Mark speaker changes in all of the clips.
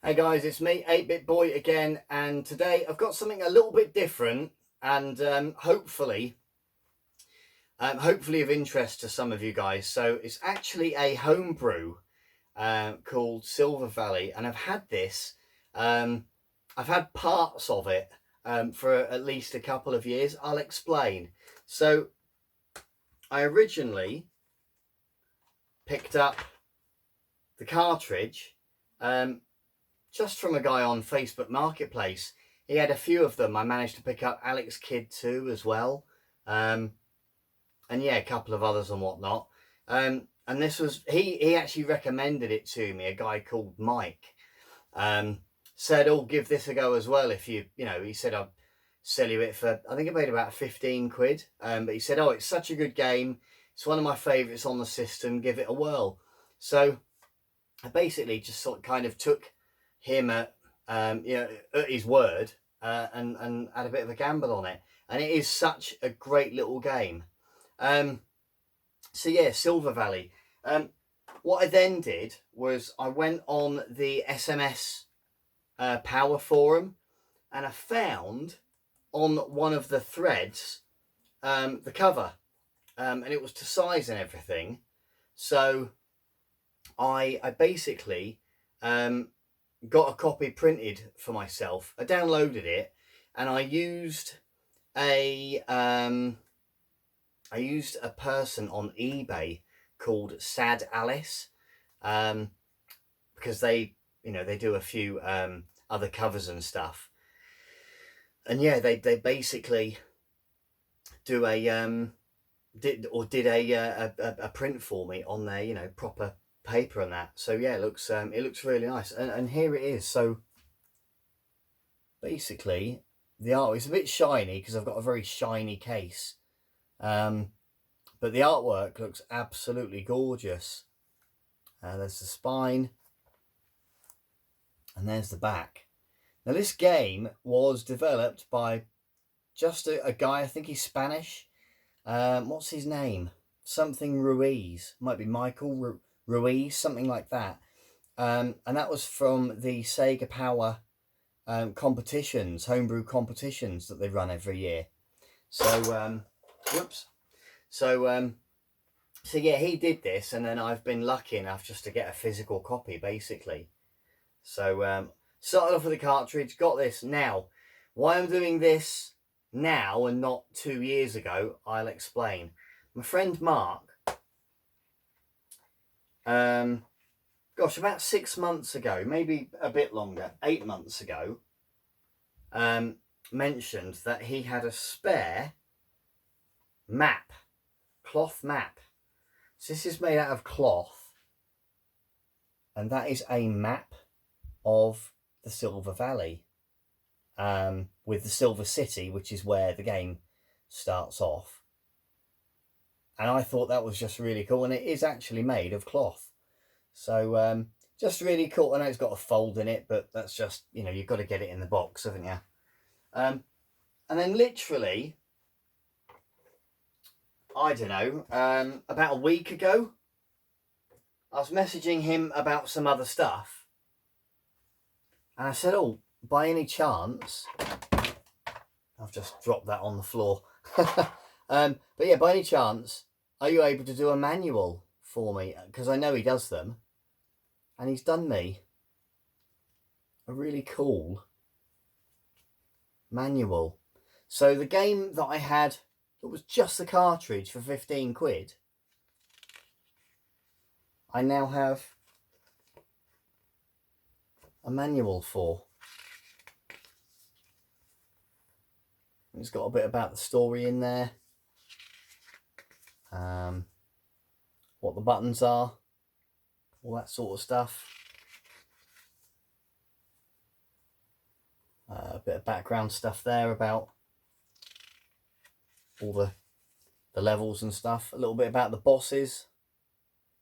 Speaker 1: Hey guys, it's me, 8-Bit Boy again, and today I've got something a little bit different and hopefully of interest to some of you guys. So it's actually a homebrew called Silver Valley, and I've had this, I've had parts of it for at least a couple of years. I'll explain. So I originally picked up the cartridge just from a guy on Facebook Marketplace. He had a few of them. I managed to pick up Alex Kidd 2 as well. And yeah, a couple of others and whatnot. And this was, he actually recommended it to me, a guy called Mike. Said, oh, give this a go as well if you know, he said, I'll sell you it for, I think it made about 15 quid. But he said, oh, it's such a good game. It's one of my favourites on the system. Give it a whirl. So I basically just sort of kind of took him at his word and had a bit of a gamble on it, and it is such a great little game. So yeah, Silver Valley. What I then did was I went on the SMS Power Forum, and I found on one of the threads the cover, and it was to size and everything. So I basically got a copy printed for myself. I downloaded it, and I used a person on eBay called Sad Alice, because they do a few other covers and stuff, and yeah, they basically do did a print for me on their proper paper and that. So yeah, it looks really nice, and here it is. So basically the art is a bit shiny because I've got a very shiny case, but the artwork looks absolutely gorgeous. There's the spine, and there's the back. Now this game was developed by just a guy, I think he's Spanish. What's his name? Something Ruiz. Might be Michael Ruiz, something like that. And that was from the Sega Power competitions, homebrew competitions that they run every year. So whoops. So yeah, he did this, and then I've been lucky enough just to get a physical copy, basically. So started off with a cartridge, got this. Now, why I'm doing this now and not 2 years ago, I'll explain. My friend Marc, gosh, about 6 months ago, maybe a bit longer, 8 months ago, mentioned that he had a spare map, cloth map. So this is made out of cloth, and that is a map of the Silver Valley, with the Silver City, which is where the game starts off. And I thought that was just really cool, and it is actually made of cloth. So just really cool. I know it's got a fold in it, but that's just, you've got to get it in the box, haven't you? And then literally, I don't know, about a week ago, I was messaging him about some other stuff, and I said, oh, by any chance, I've just dropped that on the floor. But yeah, by any chance, are you able to do a manual for me? Because I know he does them, and he's done me a really cool manual. So the game that I had, it was just the cartridge for 15 quid. I now have a manual for. It's got a bit about the story in there, what the buttons are, all that sort of stuff. A bit of background stuff there about all the levels and stuff. A little bit about the bosses.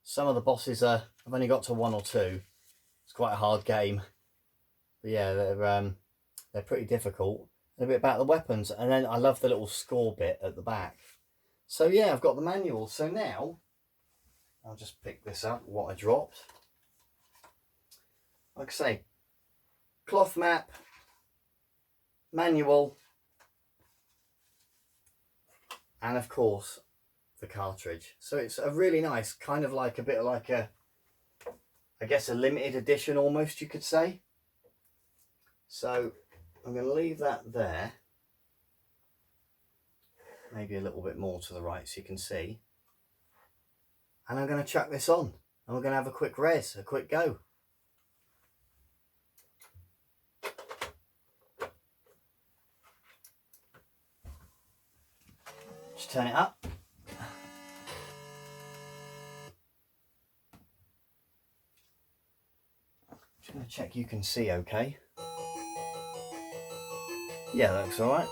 Speaker 1: Some of the bosses I've only got to 1 or 2. It's quite a hard game, but yeah, they're pretty difficult. And a bit about the weapons, and then I love the little score bit at the back. So yeah, I've got the manual. So now I'll just pick this up, what I dropped. Like I say, cloth map, manual, and of course the cartridge. So it's a really nice, kind of like a bit like a, I guess a limited edition almost, you could say. So I'm going to leave that there, maybe a little bit more to the right so you can see, and I'm going to chuck this on and we're going to have a quick res, a quick go. Just turn it up. Just going to check you can see okay. Yeah, that looks alright.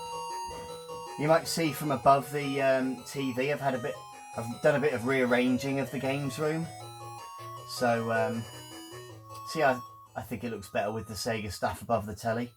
Speaker 1: You might see from above the TV I've done a bit of rearranging of the games room. So see, I think it looks better with the Sega stuff above the telly.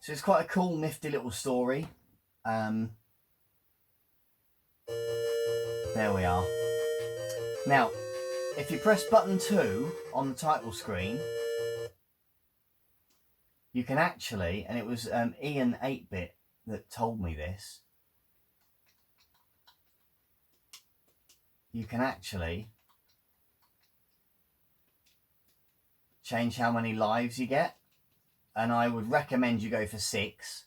Speaker 1: So it's quite a cool, nifty little story. There we are. Now, if you press button 2 on the title screen, you can actually, and it was Ian 8-Bit that told me this, you can actually change how many lives you get. And I would recommend you go for 6.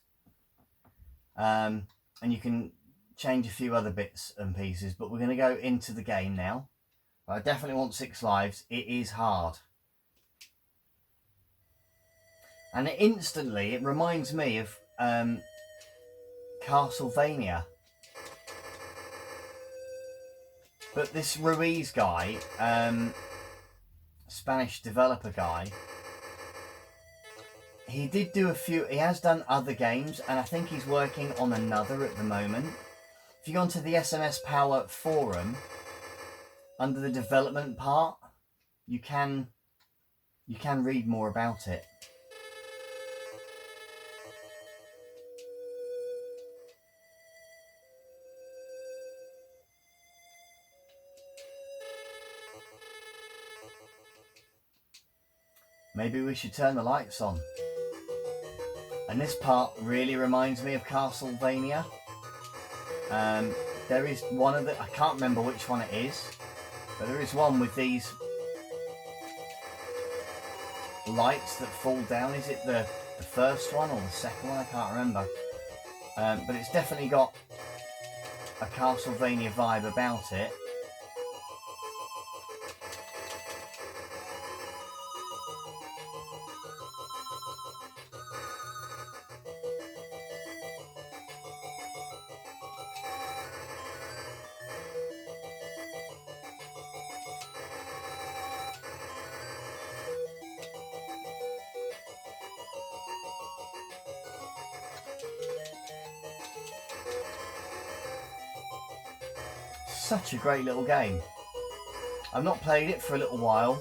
Speaker 1: And you can change a few other bits and pieces, but we're going to go into the game now. I definitely want 6 lives. It is hard. And instantly, it reminds me of Castlevania. But this Ruiz guy, Spanish developer guy, he did do he has done other games, and I think he's working on another at the moment. If you go onto the SMS Power Forum, under the development part, you can read more about it. Maybe we should turn the lights on. And this part really reminds me of Castlevania. There is one of the, I can't remember which one it is, but there is one with these lights that fall down. Is it the first one or the second one? I can't remember. But it's definitely got a Castlevania vibe about it. Such a great little game. I've not played it for a little while.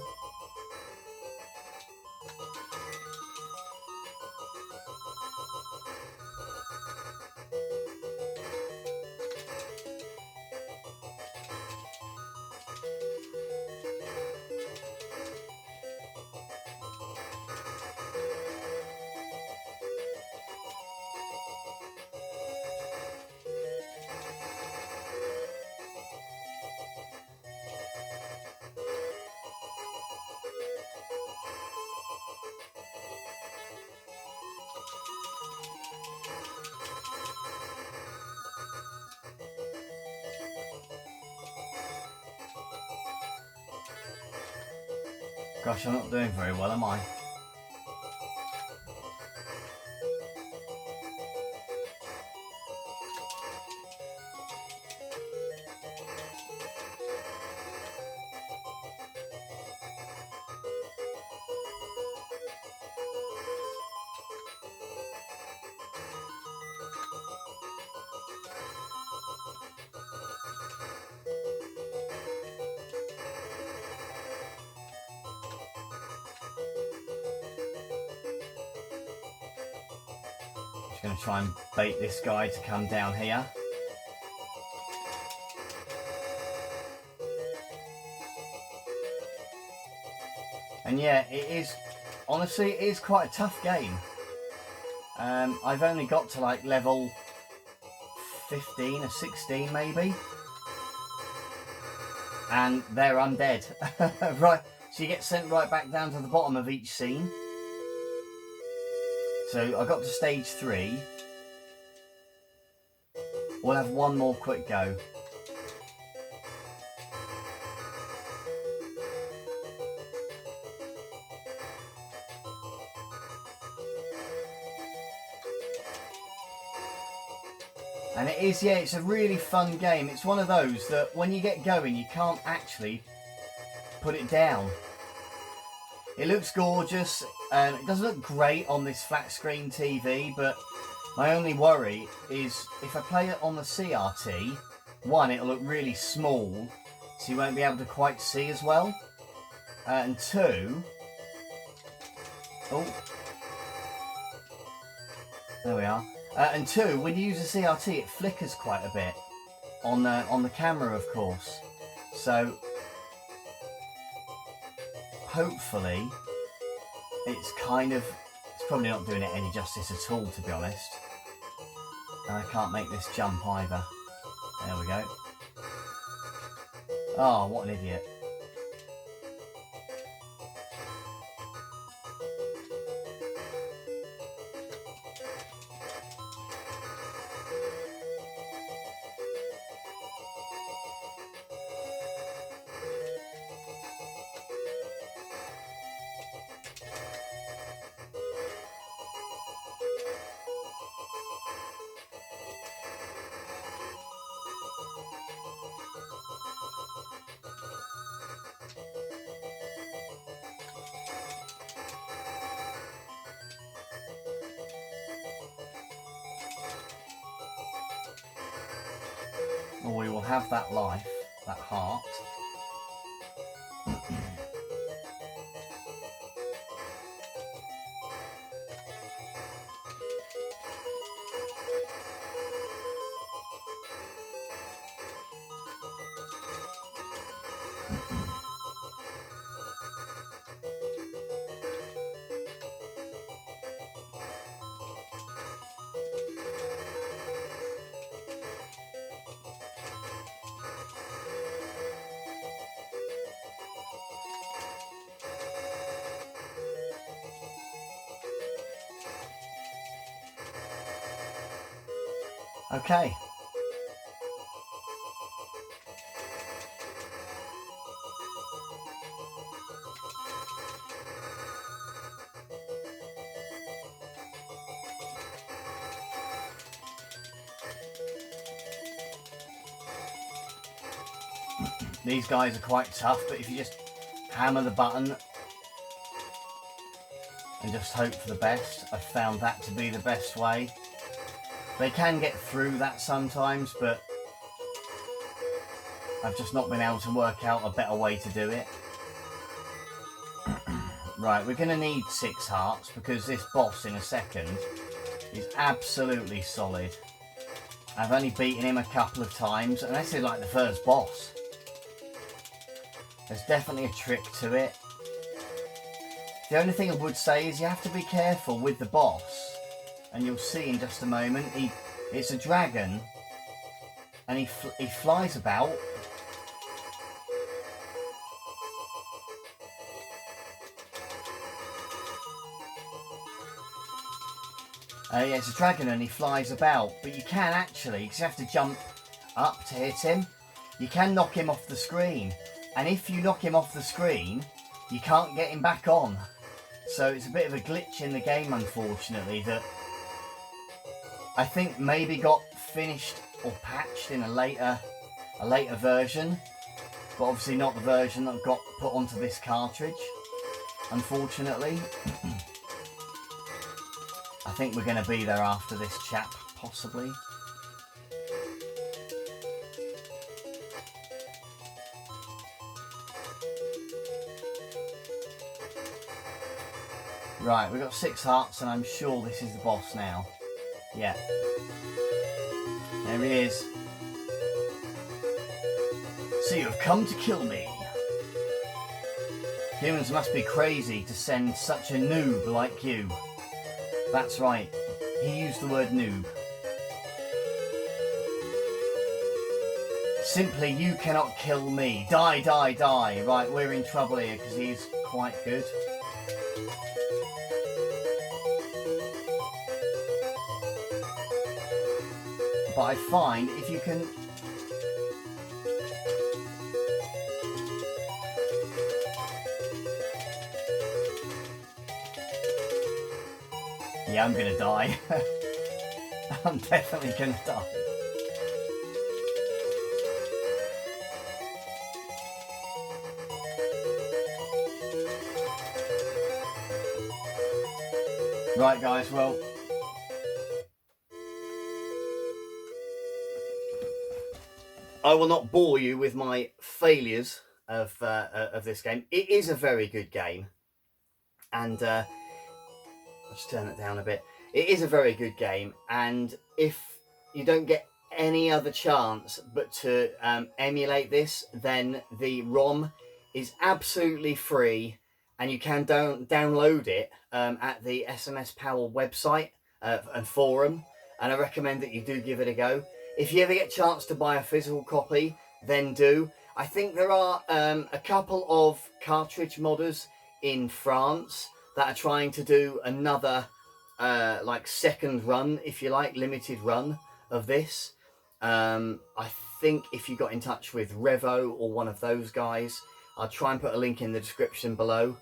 Speaker 1: Gosh, I'm not doing very well, am I? Just going to try and bait this guy to come down here. And yeah, it is, honestly, it is quite a tough game. I've only got to like level 15 or 16 maybe. And they're undead. Right, so you get sent right back down to the bottom of each scene. So I got to stage 3. We'll have one more quick go. And it is, yeah, it's a really fun game. It's one of those that when you get going, you can't actually put it down. It looks gorgeous. It doesn't look great on this flat screen TV, but my only worry is if I play it on the CRT, one, it'll look really small, so you won't be able to quite see as well. And two, oh, there we are. And two, when you use a CRT, it flickers quite a bit on the camera, of course. So hopefully, it's probably not doing it any justice at all, to be honest. And I can't make this jump either. There we go. Oh, what an idiot. Well, we will have that life, that heart. Okay. These guys are quite tough, but if you just hammer the button and just hope for the best, I've found that to be the best way. They can get through that sometimes, but I've just not been able to work out a better way to do it. Right, we're going to need 6 hearts because this boss in a second is absolutely solid. I've only beaten him a couple of times, and this is like the first boss. There's definitely a trick to it. The only thing I would say is you have to be careful with the boss, and you'll see in just a moment. It's a dragon, and he flies about. Yeah, it's a dragon and he flies about, but you can actually, because you have to jump up to hit him, you can knock him off the screen. And if you knock him off the screen, you can't get him back on. So it's a bit of a glitch in the game, unfortunately, that I think maybe got finished or patched in a later version, but obviously not the version that got put onto this cartridge, unfortunately. I think we're going to be there after this chap, possibly. Right, we've got 6 hearts and I'm sure this is the boss now. Yeah. There he is. So you have come to kill me. Humans must be crazy to send such a noob like you. That's right, he used the word noob. Simply, you cannot kill me. Die, die, die. Right, we're in trouble here because he's quite good. But I find if you can... Yeah, I'm gonna die. I'm definitely gonna die. Right, guys, well... I will not bore you with my failures of this game. It is a very good game. And... let's turn it down a bit. It is a very good game, and if you don't get any other chance but to emulate this, then the ROM is absolutely free, and you can download it at the SMS Power website and forum, and I recommend that you do give it a go. If you ever get a chance to buy a physical copy, then do. I think there are a couple of cartridge modders in France that are trying to do another like second run, if you like, limited run of this. I think if you got in touch with Revo or one of those guys, I'll try and put a link in the description below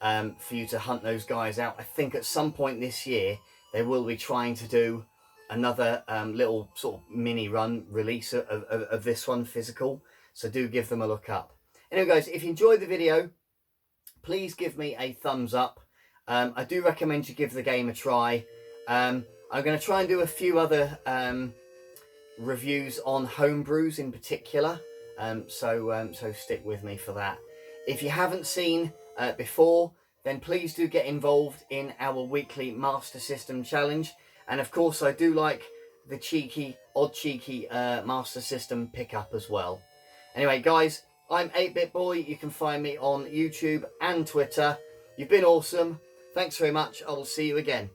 Speaker 1: for you to hunt those guys out. I think at some point this year they will be trying to do another little sort of mini run release of this one physical, so do give them a look up. Anyway guys, if you enjoyed the video, please give me a thumbs up. I do recommend you give the game a try. I'm going to try and do a few other reviews on homebrews in particular, so stick with me for that. If you haven't seen before, then please do get involved in our weekly Master System Challenge. And of course, I do like the cheeky Master System pickup as well. Anyway, guys, I'm 8-Bit Boy. You can find me on YouTube and Twitter. You've been awesome. Thanks very much. I will see you again.